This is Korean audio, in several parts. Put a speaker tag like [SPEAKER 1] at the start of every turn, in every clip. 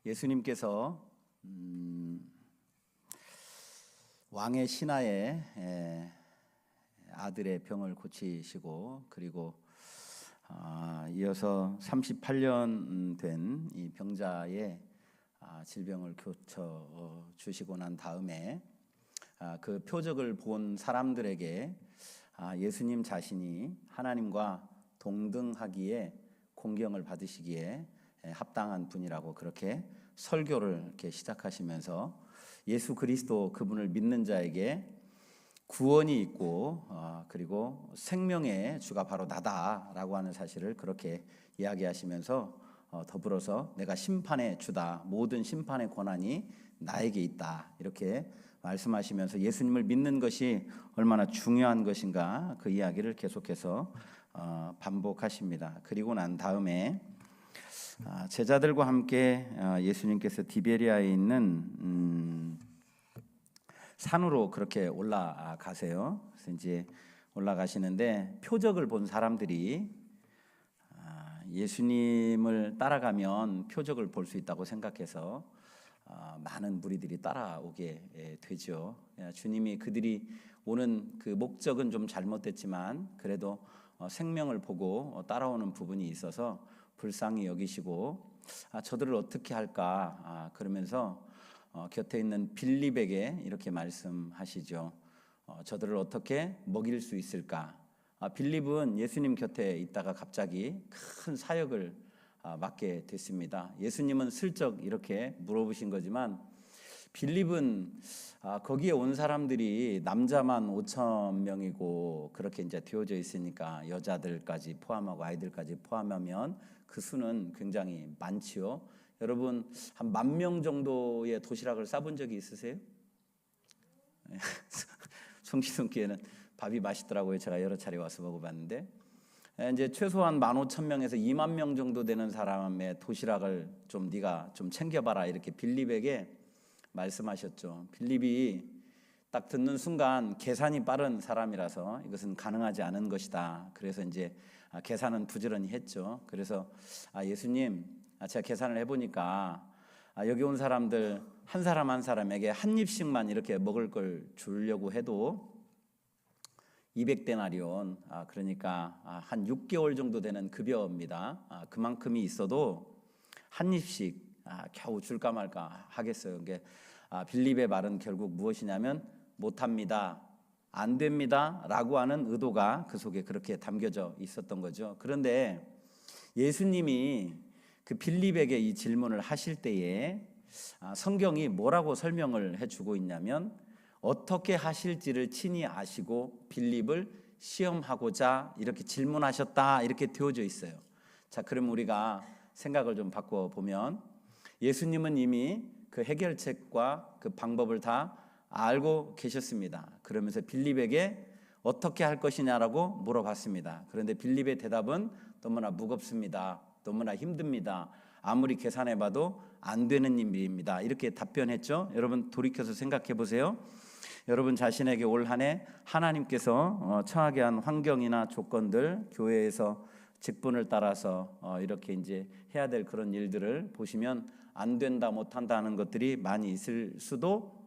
[SPEAKER 1] 예수님께서 왕의 신하의 아들의 병을 고치시고 그리고 이어서 38년 된 이 병자의 질병을 고쳐 주시고 난 다음에 그 표적을 본 사람들에게 예수님 자신이 하나님과 동등하기에 공경을 받으시기에 합당한 분이라고 그렇게 설교를 이렇게 시작하시면서 예수 그리스도 그분을 믿는 자에게 구원이 있고 그리고 생명의 주가 바로 나다라고 하는 사실을 그렇게 이야기하시면서 더불어서 내가 심판의 주다, 모든 심판의 권한이 나에게 있다 이렇게 말씀하시면서 예수님을 믿는 것이 얼마나 중요한 것인가 그 이야기를 계속해서 반복하십니다. 그리고 난 다음에 제자들과 함께 예수님께서 디베리아에 있는 산으로 그렇게 올라가세요. 그래서 이제 올라가시는데 표적을 본 사람들이 예수님을 따라가면 표적을 볼 수 있다고 생각해서 많은 무리들이 따라오게 되죠. 주님이 그들이 오는 그 목적은 좀 잘못됐지만 그래도 생명을 보고 따라오는 부분이 있어서 불쌍히 여기시고 저들을 어떻게 할까 그러면서 곁에 있는 빌립에게 이렇게 말씀하시죠. 저들을 어떻게 먹일 수 있을까? 빌립은 예수님 곁에 있다가 갑자기 큰 사역을 맡게 됐습니다. 예수님은 슬쩍 이렇게 물어보신 거지만 빌립은 거기에 온 사람들이 남자만 5,000명이고 그렇게 이제 되어져 있으니까 여자들까지 포함하고 아이들까지 포함하면 그 수는 굉장히 많지요. 여러분 한 10,000명 정도의 도시락을 싸본 적이 있으세요? 송기송교회는 밥이 맛있더라고요. 제가 여러 차례 와서 먹어봤는데 이제 최소한 15,000명에서 20,000명 정도 되는 사람의 도시락을 좀 네가 좀 챙겨봐라 이렇게 빌립에게 말씀하셨죠. 빌립이 딱 듣는 순간 계산이 빠른 사람이라서 이것은 가능하지 않은 것이다. 그래서 이제 계산은 부지런히 했죠. 그래서 예수님, 제가 계산을 해보니까 여기 온 사람들 한 사람 한 사람에게 한 입씩만 이렇게 먹을 걸 주려고 해도 200데나리온, 그러니까 한 6개월 정도 되는 급여입니다. 그만큼이 있어도 한 입씩 겨우 줄까 말까 하겠어요. 그게 빌립의 말은 결국 무엇이냐면 못합니다, 안 됩니다 라고 하는 의도가 그 속에 그렇게 담겨져 있었던 거죠. 그런데 예수님이 그 빌립에게 이 질문을 하실 때에 성경이 뭐라고 설명을 해주고 있냐면 어떻게 하실지를 친히 아시고 빌립을 시험하고자 이렇게 질문하셨다 이렇게 되어져 있어요. 자, 그럼 우리가 생각을 좀 바꿔보면 예수님은 이미 그 해결책과 그 방법을 다 알고 계셨습니다. 그러면서 빌립에게 어떻게 할 것이냐라고 물어봤습니다. 그런데 빌립의 대답은 너무나 무겁습니다. 너무나 힘듭니다. 아무리 계산해봐도 안 되는 일입니다. 이렇게 답변했죠. 여러분 돌이켜서 생각해 보세요. 여러분 자신에게 올 한 해 하나님께서 처하게 한 환경이나 조건들, 교회에서 직분을 따라서 이렇게 이제 해야 될 그런 일들을 보시면 안 된다, 못한다 하는 것들이 많이 있을 수도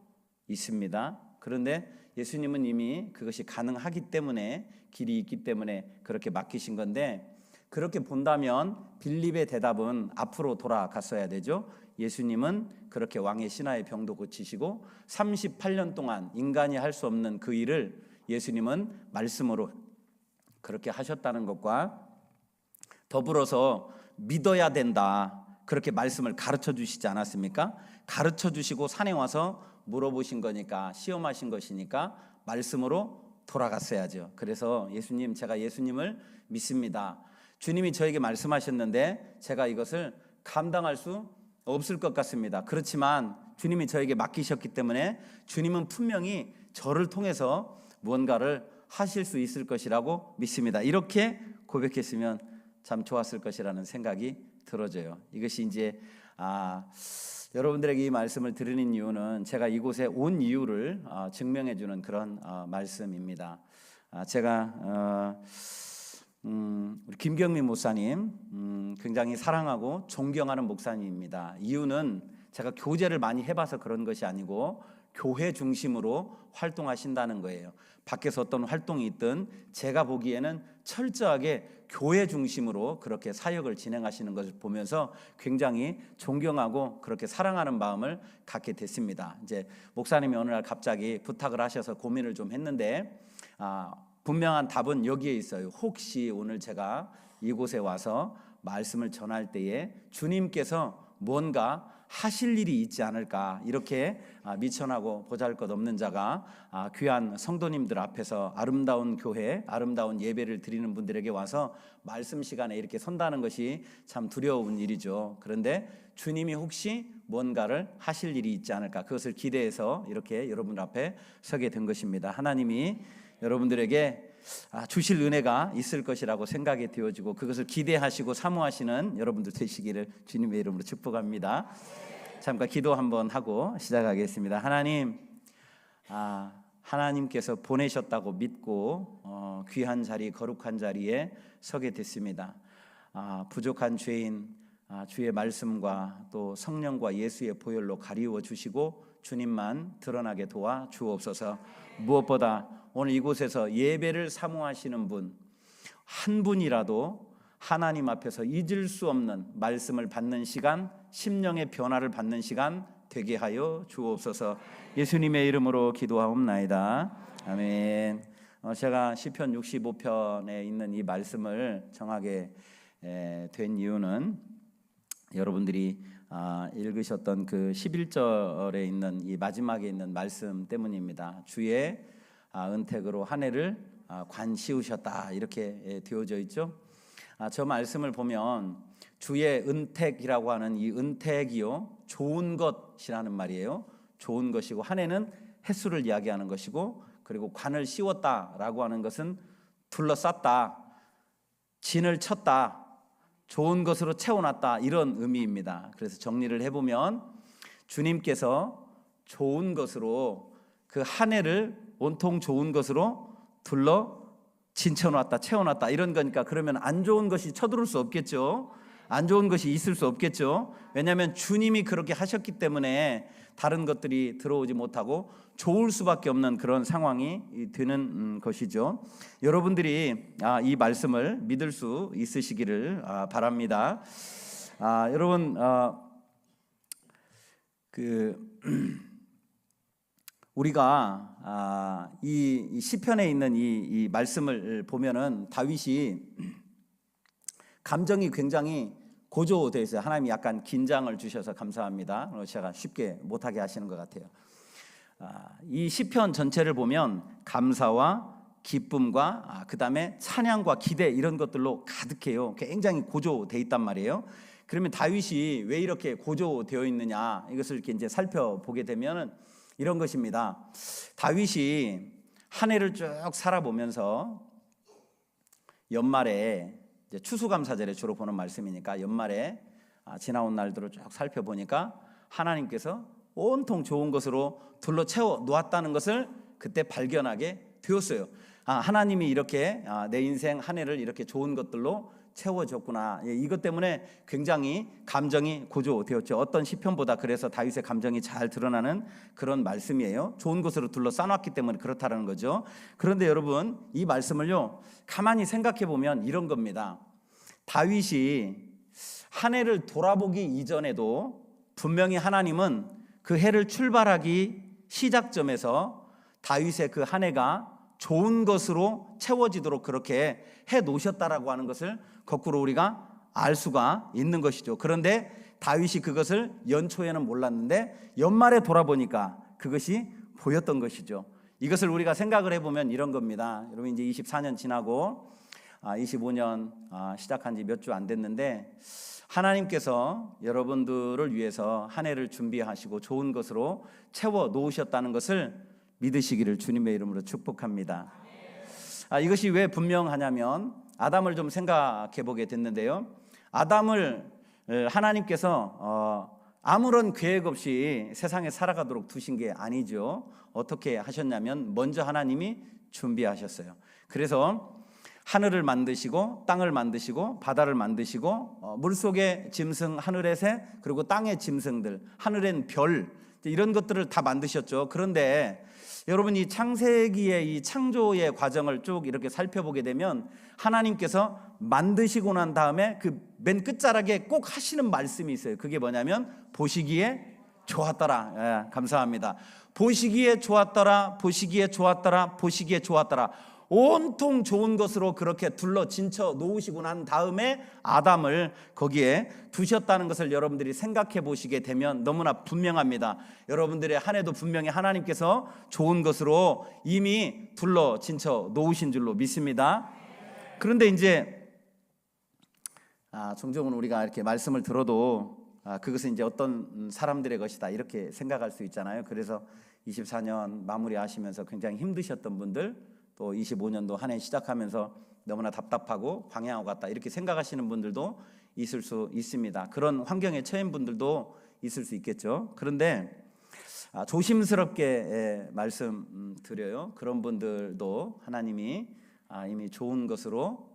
[SPEAKER 1] 있습니다. 그런데 예수님은 이미 그것이 가능하기 때문에 길이 있기 때문에 그렇게 맡기신 건데 그렇게 본다면 빌립의 대답은 앞으로 돌아갔어야 되죠. 예수님은 그렇게 왕의 신하의 병도 고치시고 38년 동안 인간이 할 수 없는 그 일을 예수님은 말씀으로 그렇게 하셨다는 것과 더불어서 믿어야 된다 그렇게 말씀을 가르쳐 주시지 않았습니까? 가르쳐 주시고 산에 와서 물어보신 거니까 시험하신 것이니까 말씀으로 돌아갔어야죠. 그래서 예수님, 제가 예수님을 믿습니다. 주님이 저에게 말씀하셨는데 제가 이것을 감당할 수 없을 것 같습니다. 그렇지만 주님이 저에게 맡기셨기 때문에 주님은 분명히 저를 통해서 무언가를 하실 수 있을 것이라고 믿습니다. 이렇게 고백했으면 참 좋았을 것이라는 생각이 들어져요. 이것이 이제 여러분들에게 이 말씀을 드리는 이유는 제가 이곳에 온 이유를 증명해 주는 그런 말씀입니다. 제가 우리 김경민 목사님 굉장히 사랑하고 존경하는 목사님입니다. 이유는 제가 교제를 많이 해봐서 그런 것이 아니고 교회 중심으로 활동하신다는 거예요. 밖에서 어떤 활동이 있든 제가 보기에는 철저하게 교회 중심으로 그렇게 사역을 진행하시는 것을 보면서 굉장히 존경하고 그렇게 사랑하는 마음을 갖게 됐습니다. 이제 목사님이 어느 날 갑자기 부탁을 하셔서 고민을 좀 했는데 분명한 답은 여기에 있어요. 혹시 오늘 제가 이곳에 와서 말씀을 전할 때에 주님께서 뭔가 하실 일이 있지 않을까, 이렇게 미천하고 보잘것없는 자가 귀한 성도님들 앞에서 아름다운 교회, 아름다운 예배를 드리는 분들에게 와서 말씀 시간에 이렇게 선다는 것이 참 두려운 일이죠. 그런데 주님이 혹시 뭔가를 하실 일이 있지 않을까, 그것을 기대해서 이렇게 여러분 앞에 서게 된 것입니다. 하나님이 여러분들에게 주실 은혜가 있을 것이라고 생각이 되어지고 그것을 기대하시고 사모하시는 여러분들 되시기를 주님의 이름으로 축복합니다. 잠깐 기도 한번 하고 시작하겠습니다. 하나님, 하나님께서 보내셨다고 믿고 귀한 자리, 거룩한 자리에 서게 됐습니다. 부족한 죄인 주의 말씀과 또 성령과 예수의 보혈로 가리워 주시고 주님만 드러나게 도와 주옵소서. 무엇보다 오늘 이곳에서 예배를 사모하시는 분 한 분이라도 하나님 앞에서 잊을 수 없는 말씀을 받는 시간, 심령의 변화를 받는 시간 되게 하여 주옵소서. 예수님의 이름으로 기도하옵나이다. 아멘. 제가 시편 65편에 있는 이 말씀을 정하게 된 이유는 여러분들이 읽으셨던 그 11절에 있는 이 마지막에 있는 말씀 때문입니다. 주의 은택으로 한 해를 관씌우셨다, 이렇게 되어져 있죠. 저 말씀을 보면 주의 은택이라고 하는 이 은택이요, 좋은 것이라는 말이에요. 좋은 것이고, 한 해는 햇수를 이야기하는 것이고, 그리고 관을 씌웠다라고 하는 것은 둘러쌌다, 진을 쳤다, 좋은 것으로 채워놨다, 이런 의미입니다. 그래서 정리를 해보면 주님께서 좋은 것으로 그 한 해를 온통 좋은 것으로 둘러 진쳐놨다, 채워놨다, 이런 거니까 그러면 안 좋은 것이 쳐들어올 수 없겠죠. 안 좋은 것이 있을 수 없겠죠. 왜냐하면 주님이 그렇게 하셨기 때문에 다른 것들이 들어오지 못하고 좋을 수밖에 없는 그런 상황이 되는 것이죠. 여러분들이 이 말씀을 믿을 수 있으시기를 바랍니다. 여러분, 우리가 이 시편에 있는 이 말씀을 보면은 다윗이 감정이 굉장히 고조되어 있어요. 하나님이 약간 긴장을 주셔서 감사합니다. 제가 쉽게 못하게 하시는 것 같아요. 이 시편 전체를 보면 감사와 기쁨과 그 다음에 찬양과 기대, 이런 것들로 가득해요. 굉장히 고조되어 있단 말이에요. 그러면 다윗이 왜 이렇게 고조되어 있느냐, 이것을 이렇게 이제 살펴보게 되면은 이런 것입니다. 다윗이 한 해를 쭉 살아보면서 연말에 이제 추수감사절에 주로 보는 말씀이니까 연말에 지나온 날들을 쭉 살펴보니까 하나님께서 온통 좋은 것으로 둘러 채워 놓았다는 것을 그때 발견하게 되었어요. 하나님이 이렇게 내 인생 한 해를 이렇게 좋은 것들로 채워줬구나. 이것 때문에 굉장히 감정이 고조되었죠. 어떤 시편보다 그래서 다윗의 감정이 잘 드러나는 그런 말씀이에요. 좋은 것으로 둘러싸놨기 때문에 그렇다는 거죠. 그런데 여러분, 이 말씀을요 가만히 생각해 보면 이런 겁니다. 다윗이 한 해를 돌아보기 이전에도 분명히 하나님은 그 해를 출발하기 시작점에서 다윗의 그 한 해가 좋은 것으로 채워지도록 그렇게 해 놓으셨다라고 하는 것을 거꾸로 우리가 알 수가 있는 것이죠. 그런데 다윗이 그것을 연초에는 몰랐는데 연말에 돌아보니까 그것이 보였던 것이죠. 이것을 우리가 생각을 해보면 이런 겁니다. 여러분, 이제 24년 지나고 25년 시작한 지 몇 주 안 됐는데 하나님께서 여러분들을 위해서 한 해를 준비하시고 좋은 것으로 채워 놓으셨다는 것을 믿으시기를 주님의 이름으로 축복합니다. 이것이 왜 분명하냐면 아담을 좀 생각해 보게 됐는데요. 아담을 하나님께서 아무런 계획 없이 세상에 살아가도록 두신 게 아니죠. 어떻게 하셨냐면 먼저 하나님이 준비하셨어요. 그래서 하늘을 만드시고 땅을 만드시고 바다를 만드시고 물속의 짐승, 하늘의 새, 그리고 땅의 짐승들, 하늘엔 별, 이런 것들을 다 만드셨죠. 그런데 여러분, 이 창세기의 이 창조의 과정을 쭉 이렇게 살펴보게 되면 하나님께서 만드시고 난 다음에 그 맨 끝자락에 꼭 하시는 말씀이 있어요. 그게 뭐냐면 보시기에 좋았더라. 예, 감사합니다. 보시기에 좋았더라, 보시기에 좋았더라, 보시기에 좋았더라. 온통 좋은 것으로 그렇게 둘러 진쳐 놓으시고 난 다음에 아담을 거기에 두셨다는 것을 여러분들이 생각해 보시게 되면 너무나 분명합니다. 여러분들의 한 해도 분명히 하나님께서 좋은 것으로 이미 둘러 진쳐 놓으신 줄로 믿습니다. 그런데 이제 종종은 우리가 이렇게 말씀을 들어도 그것은 이제 어떤 사람들의 것이다 이렇게 생각할 수 있잖아요. 그래서 24년 마무리하시면서 굉장히 힘드셨던 분들, 또 25년도 한 해 시작하면서 너무나 답답하고 방향하고 같다 이렇게 생각하시는 분들도 있을 수 있습니다. 그런 환경에 처한 분들도 있을 수 있겠죠. 그런데 조심스럽게 말씀드려요. 그런 분들도 하나님이 이미 좋은 것으로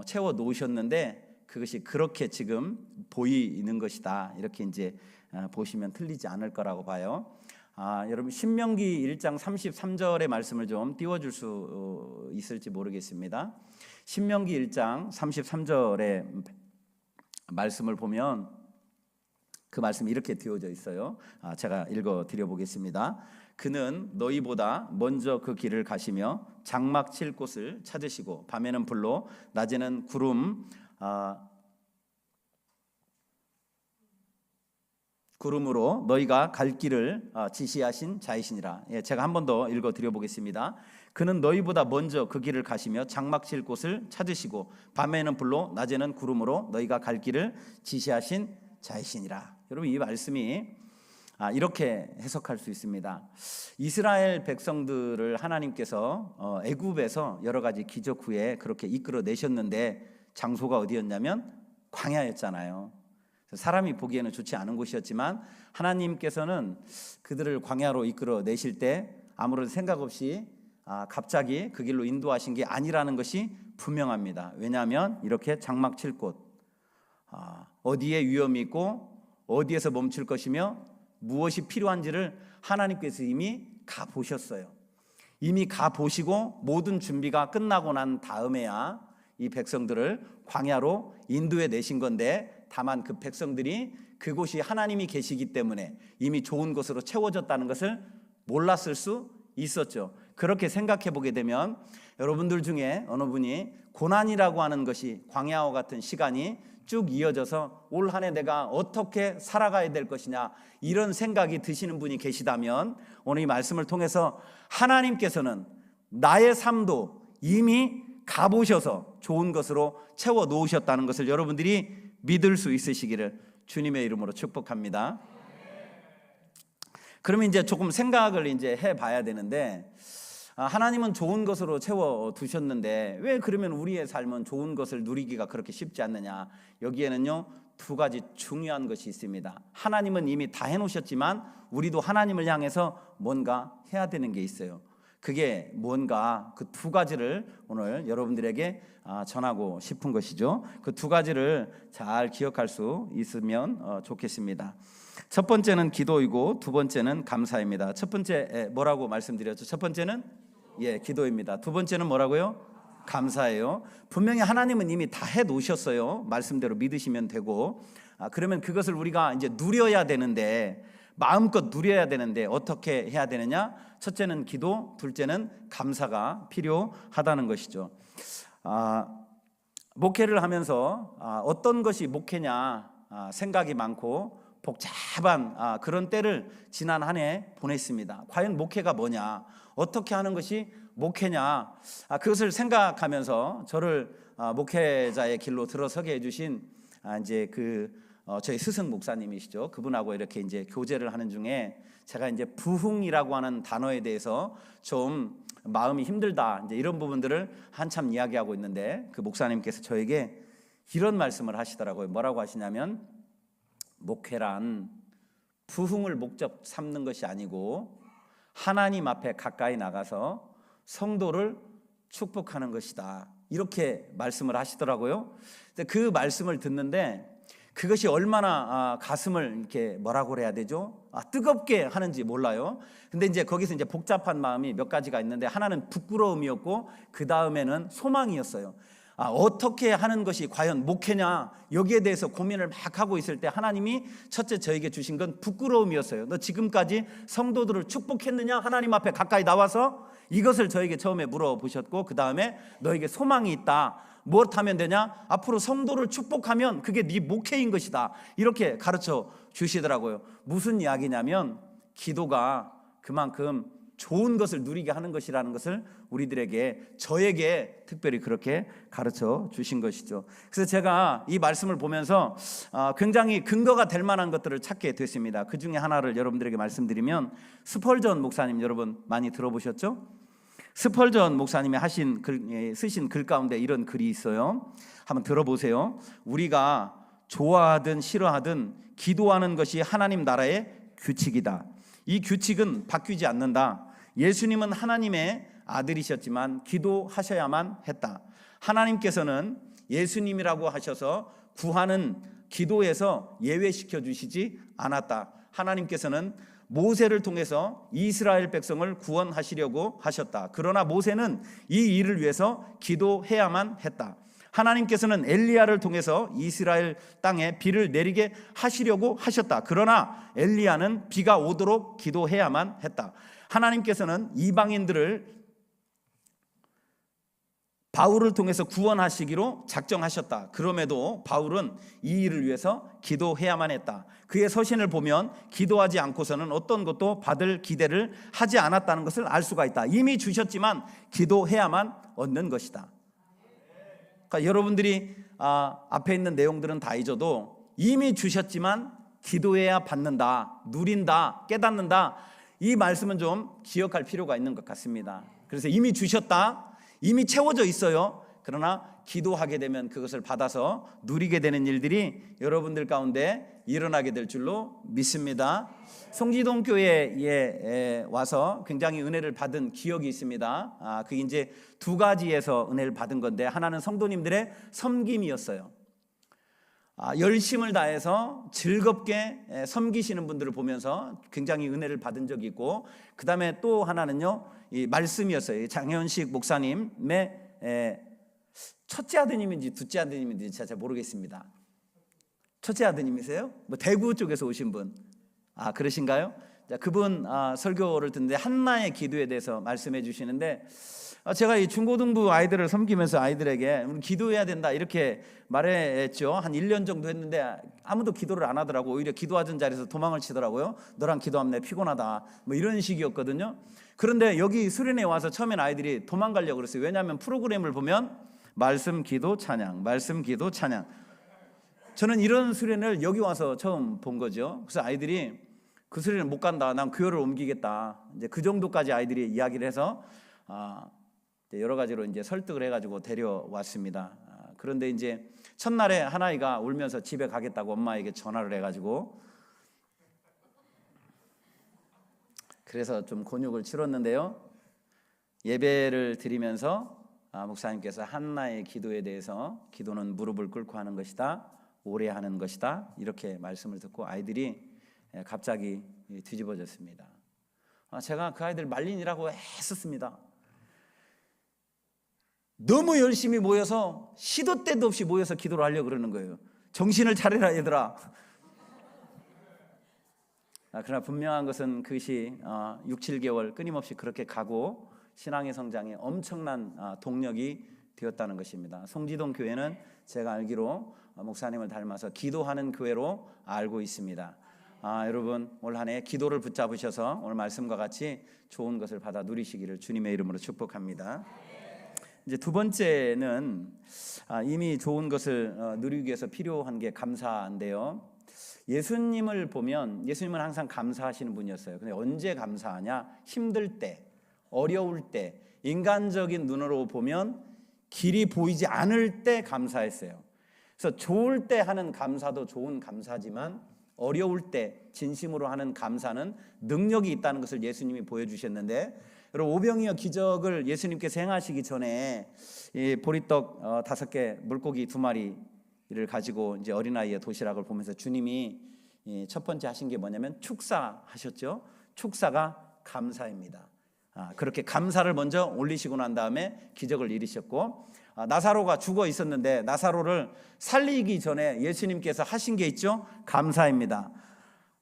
[SPEAKER 1] 채워 놓으셨는데 그것이 그렇게 지금 보이는 것이다 이렇게 이제 보시면 틀리지 않을 거라고 봐요. 여러분, 신명기 1장 33절의 말씀을 좀 띄워줄 수 있을지 모르겠습니다. 신명기 1장 33절의 말씀을 보면 그 말씀이 이렇게 띄워져 있어요. 제가 읽어 드려 보겠습니다. 그는 너희보다 먼저 그 길을 가시며 장막 칠 곳을 찾으시고 밤에는 불로 낮에는 구름으로 너희가 갈 길을 지시하신 자이시니라. 제가 한 번 더 읽어 드려 보겠습니다. 그는 너희보다 먼저 그 길을 가시며 장막 칠 곳을 찾으시고 밤에는 불로 낮에는 구름으로 너희가 갈 길을 지시하신 자이시니라. 여러분, 이 말씀이 이렇게 해석할 수 있습니다. 이스라엘 백성들을 하나님께서 애굽에서 여러 가지 기적 후에 그렇게 이끌어 내셨는데 장소가 어디였냐면 광야였잖아요. 사람이 보기에는 좋지 않은 곳이었지만 하나님께서는 그들을 광야로 이끌어 내실 때 아무런 생각 없이 갑자기 그 길로 인도하신 게 아니라는 것이 분명합니다. 왜냐하면 이렇게 장막 칠 곳, 어디에 위험이 있고 어디에서 멈출 것이며 무엇이 필요한지를 하나님께서 이미 가보셨어요. 이미 가보시고 모든 준비가 끝나고 난 다음에야 이 백성들을 광야로 인도해 내신 건데, 다만 그 백성들이 그곳이 하나님이 계시기 때문에 이미 좋은 것으로 채워졌다는 것을 몰랐을 수 있었죠. 그렇게 생각해 보게 되면 여러분들 중에 어느 분이 고난이라고 하는 것이 광야와 같은 시간이 쭉 이어져서 올 한 해 내가 어떻게 살아가야 될 것이냐 이런 생각이 드시는 분이 계시다면 오늘 이 말씀을 통해서 하나님께서는 나의 삶도 이미 가보셔서 좋은 것으로 채워 놓으셨다는 것을 여러분들이 믿을 수 있으시기를 주님의 이름으로 축복합니다. 그러면 이제 조금 생각을 이제 해봐야 되는데, 하나님은 좋은 것으로 채워 두셨는데 왜 그러면 우리의 삶은 좋은 것을 누리기가 그렇게 쉽지 않느냐? 여기에는요 두 가지 중요한 것이 있습니다. 하나님은 이미 다 해놓으셨지만 우리도 하나님을 향해서 뭔가 해야 되는 게 있어요. 그게 뭔가, 그 두 가지를 오늘 여러분들에게 전하고 싶은 것이죠. 그 두 가지를 잘 기억할 수 있으면 좋겠습니다. 첫 번째는 기도이고 두 번째는 감사입니다. 첫 번째 뭐라고 말씀드렸죠? 첫 번째는 기도입니다. 두 번째는 뭐라고요? 감사예요. 분명히 하나님은 이미 다 해놓으셨어요. 말씀대로 믿으시면 되고, 그러면 그것을 우리가 이제 누려야 되는데, 마음껏 누려야 되는데 어떻게 해야 되느냐? 첫째는 기도, 둘째는 감사가 필요하다는 것이죠. 목회를 하면서 어떤 것이 목회냐 생각이 많고 복잡한 그런 때를 지난 한 해 보냈습니다. 과연 목회가 뭐냐, 어떻게 하는 것이 목회냐, 그것을 생각하면서 저를 목회자의 길로 들어서게 해주신 이제 저희 스승 목사님이시죠. 그분하고 이렇게 이제 교제를 하는 중에 제가 이제 부흥이라고 하는 단어에 대해서 좀 마음이 힘들다 이제 이런 부분들을 한참 이야기하고 있는데, 그 목사님께서 저에게 이런 말씀을 하시더라고요. 뭐라고 하시냐면, 목회란 부흥을 목적 삼는 것이 아니고 하나님 앞에 가까이 나가서 성도를 축복하는 것이다. 이렇게 말씀을 하시더라고요. 그 말씀을 듣는데 그것이 얼마나 가슴을 이렇게 뭐라고 그래야 되죠? 뜨겁게 하는지 몰라요. 근데 이제 거기서 이제 복잡한 마음이 몇 가지가 있는데, 하나는 부끄러움이었고 그 다음에는 소망이었어요. 어떻게 하는 것이 과연 목회냐, 여기에 대해서 고민을 막 하고 있을 때 하나님이 첫째 저에게 주신 건 부끄러움이었어요. 너 지금까지 성도들을 축복했느냐? 하나님 앞에 가까이 나와서 이것을 저에게 처음에 물어보셨고, 그 다음에 너에게 소망이 있다. 무엇 하면 되냐? 앞으로 성도를 축복하면 그게 네 목회인 것이다. 이렇게 가르쳐 주시더라고요. 무슨 이야기냐면 기도가 그만큼 좋은 것을 누리게 하는 것이라는 것을 저에게 특별히 그렇게 가르쳐 주신 것이죠. 그래서 제가 이 말씀을 보면서 굉장히 근거가 될 만한 것들을 찾게 됐습니다. 그 중에 하나를 여러분들에게 말씀드리면, 스펄전 목사님 여러분 많이 들어보셨죠? 스펄전 목사님이 쓰신 글 가운데 이런 글이 있어요. 한번 들어보세요. 우리가 좋아하든 싫어하든 기도하는 것이 하나님 나라의 규칙이다. 이 규칙은 바뀌지 않는다. 예수님은 하나님의 아들이셨지만 기도하셔야만 했다. 하나님께서는 예수님이라고 하셔서 구하는 기도에서 예외시켜 주시지 않았다. 하나님께서는 모세를 통해서 이스라엘 백성을 구원하시려고 하셨다. 그러나 모세는 이 일을 위해서 기도해야만 했다. 하나님께서는 엘리야를 통해서 이스라엘 땅에 비를 내리게 하시려고 하셨다. 그러나 엘리야는 비가 오도록 기도해야만 했다. 하나님께서는 이방인들을 바울을 통해서 구원하시기로 작정하셨다. 그럼에도 바울은 이 일을 위해서 기도해야만 했다. 그의 서신을 보면 기도하지 않고서는 어떤 것도 받을 기대를 하지 않았다는 것을 알 수가 있다. 이미 주셨지만 기도해야만 얻는 것이다. 그러니까 여러분들이 앞에 있는 내용들은 다 잊어도 이미 주셨지만 기도해야 받는다, 누린다, 깨닫는다. 이 말씀은 좀 기억할 필요가 있는 것 같습니다. 그래서 이미 주셨다, 이미 채워져 있어요. 그러나 기도하게 되면 그것을 받아서 누리게 되는 일들이 여러분들 가운데 일어나게 될 줄로 믿습니다. 송지동 교회에 와서 굉장히 은혜를 받은 기억이 있습니다. 그게 이제 두 가지에서 은혜를 받은 건데, 하나는 성도님들의 섬김이었어요. 열심을 다해서 즐겁게 섬기시는 분들을 보면서 굉장히 은혜를 받은 적이 있고, 그 다음에 또 하나는요, 이 말씀이었어요. 장현식 목사님의 첫째 아드님인지 둘째 아드님인지 잘 모르겠습니다. 첫째 아드님이세요? 뭐 대구 쪽에서 오신 분. 그러신가요? 자, 그분 설교를 듣는데 한나의 기도에 대해서 말씀해 주시는데, 제가 이 중고등부 아이들을 섬기면서 아이들에게 우리 기도해야 된다 이렇게 말했죠. 한 1년 정도 했는데 아무도 기도를 안 하더라고. 오히려 기도하던 자리에서 도망을 치더라고요. 너랑 기도하면 내 피곤하다, 뭐 이런 식이었거든요. 그런데 여기 수련회 와서 처음엔 아이들이 도망가려고 그랬어요. 왜냐하면 프로그램을 보면 말씀, 기도, 찬양, 말씀, 기도, 찬양. 저는 이런 수련을 여기 와서 처음 본 거죠. 그래서 아이들이 그 수련을 못 간다, 난 교회를 옮기겠다, 이제 그 정도까지 아이들이 이야기를 해서 여러 가지로 이제 설득을 해가지고 데려왔습니다. 그런데 이제 첫날에 한 아이가 울면서 집에 가겠다고 엄마에게 전화를 해가지고, 그래서 좀 곤욕을 치렀는데요. 예배를 드리면서 목사님께서 한나의 기도에 대해서, 기도는 무릎을 꿇고 하는 것이다, 오래 하는 것이다, 이렇게 말씀을 듣고 아이들이 갑자기 뒤집어졌습니다. 제가 그 아이들 말린이라고 했었습니다. 너무 열심히 모여서 시도 때도 없이 모여서 기도를 하려고 그러는 거예요. 정신을 차려라 얘들아. 그러나 분명한 것은 그것이 6, 7개월 끊임없이 그렇게 가고 신앙의 성장에 엄청난 동력이 되었다는 것입니다. 송지동 교회는 제가 알기로 목사님을 닮아서 기도하는 교회로 알고 있습니다. 여러분 올 한 해 기도를 붙잡으셔서 오늘 말씀과 같이 좋은 것을 받아 누리시기를 주님의 이름으로 축복합니다. 이제 두 번째는 이미 좋은 것을 누리기 위해서 필요한 게 감사인데요. 예수님을 보면 예수님은 항상 감사하시는 분이었어요. 근데 언제 감사하냐? 힘들 때, 어려울 때, 인간적인 눈으로 보면 길이 보이지 않을 때 감사했어요. 그래서 좋을 때 하는 감사도 좋은 감사지만 어려울 때 진심으로 하는 감사는 능력이 있다는 것을 예수님이 보여주셨는데, 여러분, 오병이어 기적을 예수님께서 행하시기 전에 이 보리떡 5개, 물고기 2마리를 가지고 이제 어린아이의 도시락을 보면서 주님이 첫 번째 하신 게 뭐냐면 축사하셨죠. 축사가 감사입니다. 그렇게 감사를 먼저 올리시고 난 다음에 기적을 이루셨고, 나사로가 죽어 있었는데 나사로를 살리기 전에 예수님께서 하신 게 있죠. 감사입니다.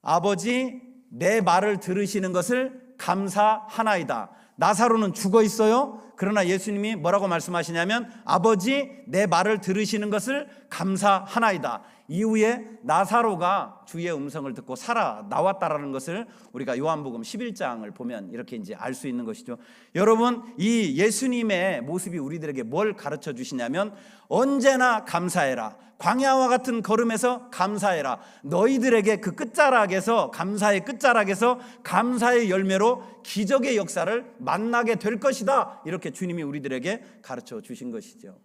[SPEAKER 1] 아버지, 내 말을 들으시는 것을 감사하나이다. 나사로는 죽어 있어요. 그러나 예수님이 뭐라고 말씀하시냐면 아버지, 내 말을 들으시는 것을 감사하나이다. 이후에 나사로가 주의 음성을 듣고 살아 나왔다라는 것을 우리가 요한복음 11장을 보면 이렇게 이제 알 수 있는 것이죠. 여러분, 이 예수님의 모습이 우리들에게 뭘 가르쳐 주시냐면 언제나 감사해라. 광야와 같은 걸음에서 감사해라. 너희들에게 그 끝자락에서, 감사의 끝자락에서 감사의 열매로 기적의 역사를 만나게 될 것이다. 이렇게 주님이 우리들에게 가르쳐 주신 것이죠.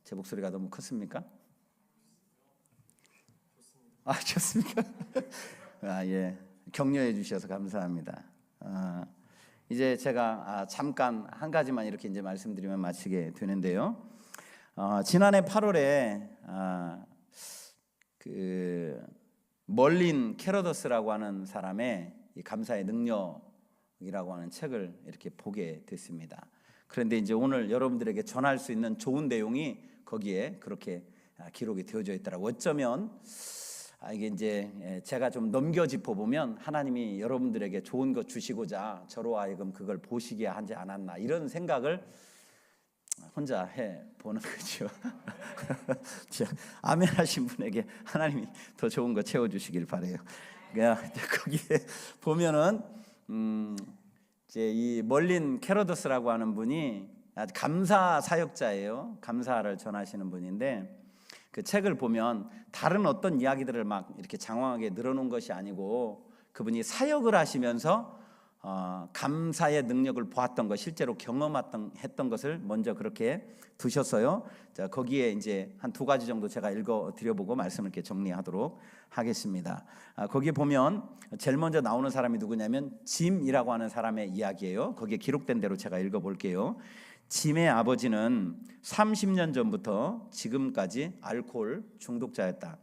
[SPEAKER 1] 제 목소리가 너무 컸습니까? 좋습니까? 예, 격려해 주셔서 감사합니다. 이제 제가 잠깐 한 가지만 이렇게 이제 말씀드리면 마치게 되는데요. 지난해 8월에 그 멀린 캐러더스라고 하는 사람의 이 감사의 능력이라고 하는 책을 이렇게 보게 됐습니다. 그런데 이제 오늘 여러분들에게 전할 수 있는 좋은 내용이 거기에 그렇게 기록이 되어져 있더라고요. 어쩌면 이게 이제 제가 좀 넘겨 짚어보면 하나님이 여러분들에게 좋은 것 주시고자 저로 하여금 그걸 보시게 하지 않았나, 이런 생각을 혼자 해보는 거죠. 아멘 하신 분에게 하나님이 더 좋은 거 채워주시길 바라요. 거기에 보면은 이제 이 멀린 캐러더스라고 하는 분이 아주 감사 사역자예요. 감사를 전하시는 분인데, 그 책을 보면 다른 어떤 이야기들을 막 이렇게 장황하게 늘어놓은 것이 아니고 그분이 사역을 하시면서 감사의 능력을 보았던 것, 실제로 경험했던 것을 먼저 그렇게 두셨어요. 자, 거기에 이제 한 2가지 정도 제가 읽어 드려보고 말씀을 이렇게 정리하도록 하겠습니다. 거기에 보면 제일 먼저 나오는 사람이 누구냐면 짐이라고 하는 사람의 이야기예요. 거기에 기록된 대로 제가 읽어 볼게요. 짐의 아버지는 30년 전부터 지금까지 알코올 중독자였다.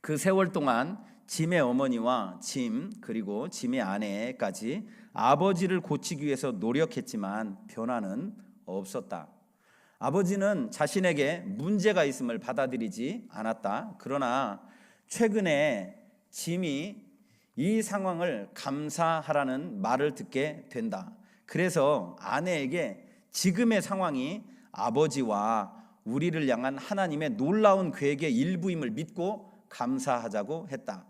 [SPEAKER 1] 그 세월 동안 짐의 어머니와 짐, 그리고 짐의 아내까지 아버지를 고치기 위해서 노력했지만 변화는 없었다. 아버지는 자신에게 문제가 있음을 받아들이지 않았다. 그러나 최근에 짐이 이 상황을 감사하라는 말을 듣게 된다. 그래서 아내에게 지금의 상황이 아버지와 우리를 향한 하나님의 놀라운 계획의 일부임을 믿고 감사하자고 했다.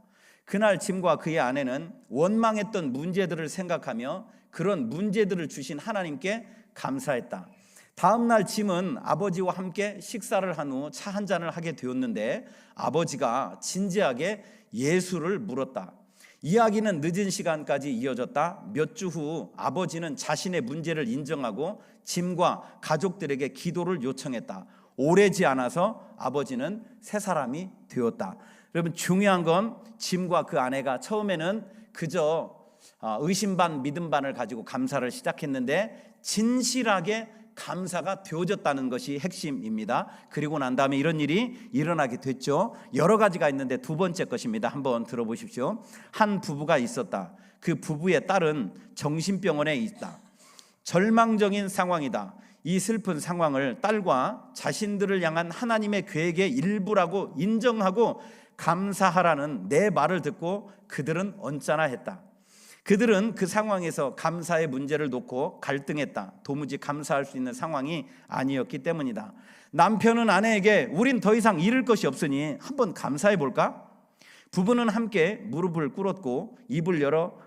[SPEAKER 1] 그날 짐과 그의 아내는 원망했던 문제들을 생각하며 그런 문제들을 주신 하나님께 감사했다. 다음 날 짐은 아버지와 함께 식사를 한 후 차 한 잔을 하게 되었는데 아버지가 진지하게 예수를 물었다. 이야기는 늦은 시간까지 이어졌다. 몇 주 후 아버지는 자신의 문제를 인정하고 짐과 가족들에게 기도를 요청했다. 오래지 않아서 아버지는 새 사람이 되었다. 여러분, 중요한 건 짐과 그 아내가 처음에는 그저 의심 반 믿음 반을 가지고 감사를 시작했는데 진실하게 감사가 되어졌다는 것이 핵심입니다. 그리고 난 다음에 이런 일이 일어나게 됐죠. 여러 가지가 있는데 2번째 것입니다. 한번 들어보십시오. 한 부부가 있었다. 그 부부의 딸은 정신병원에 있다. 절망적인 상황이다. 이 슬픈 상황을 딸과 자신들을 향한 하나님의 계획의 일부라고 인정하고 감사하라는 내 말을 듣고 그들은 언짢아 했다. 그들은 그 상황에서 감사의 문제를 놓고 갈등했다. 도무지 감사할 수 있는 상황이 아니었기 때문이다. 남편은 아내에게 우린 더 이상 잃을 것이 없으니 한번 감사해 볼까? 부부는 함께 무릎을 꿇었고 입을 열어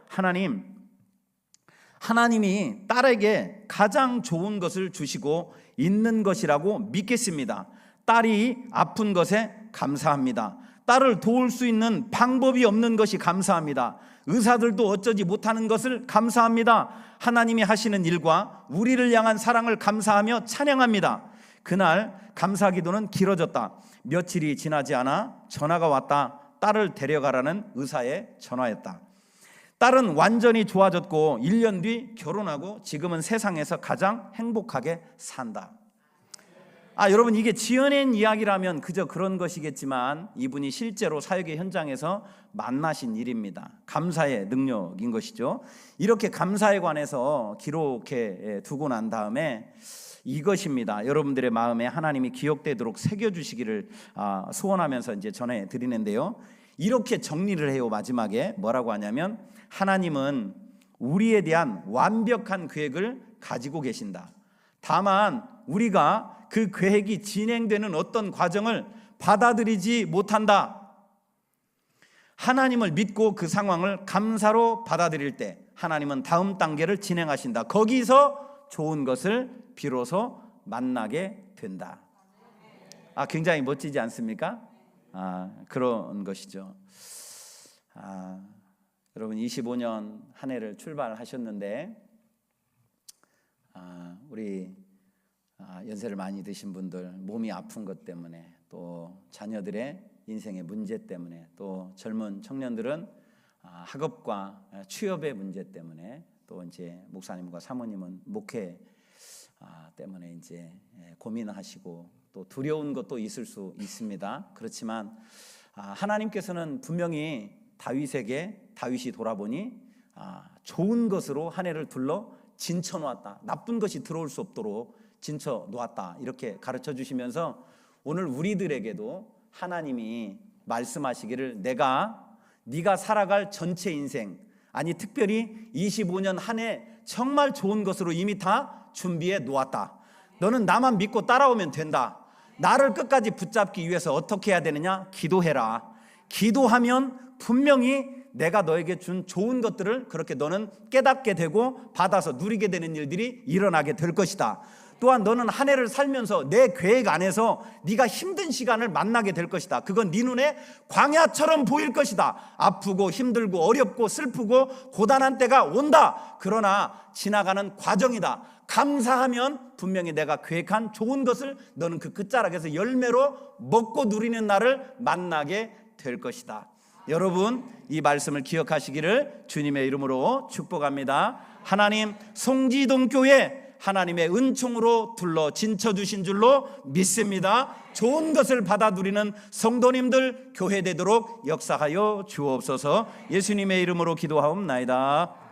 [SPEAKER 1] 하나님이 딸에게 가장 좋은 것을 주시고 있는 것이라고 믿겠습니다. 딸이 아픈 것에 감사합니다. 딸을 도울 수 있는 방법이 없는 것이 감사합니다. 의사들도 어쩌지 못하는 것을 감사합니다. 하나님이 하시는 일과 우리를 향한 사랑을 감사하며 찬양합니다. 그날 감사 기도는 길어졌다. 며칠이 지나지 않아 전화가 왔다. 딸을 데려가라는 의사의 전화였다. 딸은 완전히 좋아졌고 1년 뒤 결혼하고 지금은 세상에서 가장 행복하게 산다. 여러분, 이게 지어낸 이야기라면 그저 그런 것이겠지만 이분이 실제로 사역의 현장에서 만나신 일입니다. 감사의 능력인 것이죠. 이렇게 감사에 관해서 기록해 두고 난 다음에 이것입니다. 여러분들의 마음에 하나님이 기억되도록 새겨주시기를 소원하면서 이제 전해드리는데요. 이렇게 정리를 해요. 마지막에 뭐라고 하냐면, 하나님은 우리에 대한 완벽한 계획을 가지고 계신다. 다만 우리가 그 계획이 진행되는 어떤 과정을 받아들이지 못한다. 하나님을 믿고 그 상황을 감사로 받아들일 때 하나님은 다음 단계를 진행하신다. 거기서 좋은 것을 비로소 만나게 된다. 굉장히 멋지지 않습니까? 그런 것이죠. 여러분, 25년 한 해를 출발하셨는데 우리 연세를 많이 드신 분들, 몸이 아픈 것 때문에, 또 자녀들의 인생의 문제 때문에, 또 젊은 청년들은 학업과 취업의 문제 때문에, 또 이제 목사님과 사모님은 목회 때문에 이제 고민하시고 또 두려운 것도 있을 수 있습니다. 그렇지만 하나님께서는 분명히 다윗이 돌아보니 좋은 것으로 한 해를 둘러 진쳐 놓았다. 나쁜 것이 들어올 수 없도록 진쳐 놓았다. 이렇게 가르쳐 주시면서 오늘 우리들에게도 하나님이 말씀하시기를, 네가 살아갈 전체 인생, 아니 특별히 25년 한 해 정말 좋은 것으로 이미 다 준비해 놓았다. 너는 나만 믿고 따라오면 된다. 나를 끝까지 붙잡기 위해서 어떻게 해야 되느냐? 기도해라. 기도하면 분명히 내가 너에게 준 좋은 것들을 그렇게 너는 깨닫게 되고 받아서 누리게 되는 일들이 일어나게 될 것이다. 또한 너는 한 해를 살면서 내 계획 안에서 네가 힘든 시간을 만나게 될 것이다. 그건 네 눈에 광야처럼 보일 것이다. 아프고 힘들고 어렵고 슬프고 고단한 때가 온다. 그러나 지나가는 과정이다. 감사하면 분명히 내가 계획한 좋은 것을 너는 그 끝자락에서 열매로 먹고 누리는 날을 만나게 될 것이다. 여러분, 이 말씀을 기억하시기를 주님의 이름으로 축복합니다. 하나님, 송지동 교회 하나님의 은총으로 둘러 진쳐주신 줄로 믿습니다. 좋은 것을 받아 누리는 성도님들 교회 되도록 역사하여 주옵소서. 예수님의 이름으로 기도하옵나이다.